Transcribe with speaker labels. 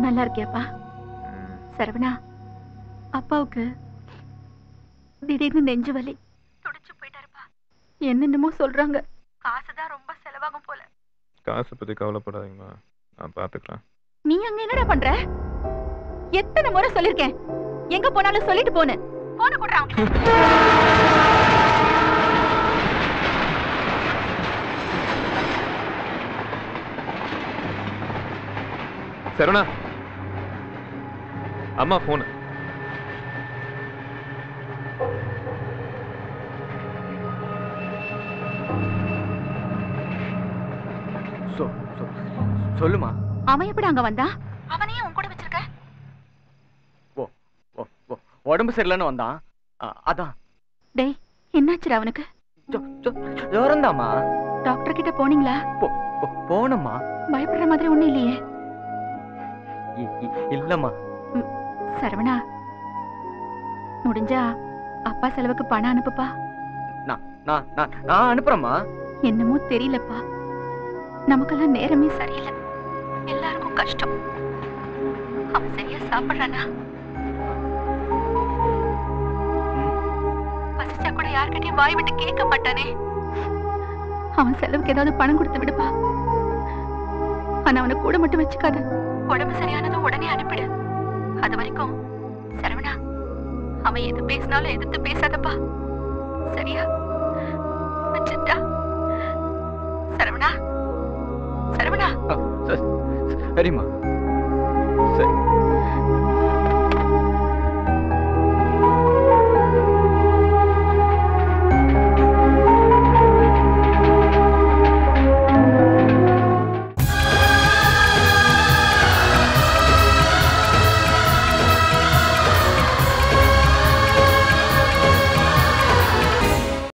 Speaker 1: நல்லா இருக்கியாப்பா? சரவணா, அப்பாவுக்கு திடீர்னு நெஞ்சு வலி, துடிச்சு போயிட்டாருப்பா. என்னென்னமோ சொல்றாங்க. காசுதான் ரொம்ப செலவாகும் போல.
Speaker 2: காசு பத்தி கவலைப்படாதீங்கம்மா, நான் பாத்துக்கலாம்.
Speaker 1: நீ அங்க என்னடா பண்ற? எத்தனை முறை சொல்லிருக்கேன், எங்க போனாலும் சொல்லிட்டு போன்னு. போன கொடுறான்.
Speaker 2: சரவணா, அம்மா போன்.
Speaker 3: சொல்லுமா.
Speaker 1: அவன் எப்படி அங்க வந்தா? அவனையே உன் கூட வச்சிருக்க?
Speaker 3: உடம்பு சரியில்லைன்னு வந்தான், அதான்.
Speaker 1: டேய், என்னாச்சுடா அவனுக்கு?
Speaker 3: ஜோரந்தாமா.
Speaker 1: டாக்டர் கிட்ட போனீங்களா?
Speaker 3: போனம்மா.
Speaker 1: பயப்படுற மாதிரி ஒண்ணும் இல்லையே?
Speaker 3: இல்லம்மா.
Speaker 1: சரவணா, முடிஞ்சா அப்பா செலவுக்கு பணம் அனுப்புப்பா.
Speaker 3: நான் அனுப்புறேம்மா.
Speaker 1: என்னமோ தெரியலப்பா, நமக்கெல்லாம் நேரமே சரியில்லை, எல்லாருக்கும் கஷ்டம். அவன் சரியா சாப்பிடுறானா? பசிச்சா கூட யார்கிட்டயும் வாய் விட்டு கேட்க மாட்டானே. அவன் செலவுக்கு ஏதாவது பணம் கொடுத்து விடுப்பா. ஆனா அவனை கூட மட்டும் வச்சுக்காத. உடம்பு சரியானதும் உடனே அனுப்பிடு. அது வரைக்கும் சரவணா, அவன் எது பேசினாலும் எதிர்த்து பேசாதப்பா, சரியா? வச்சுட்டா? சரவணா, சரவணா.
Speaker 3: சரிம்மா.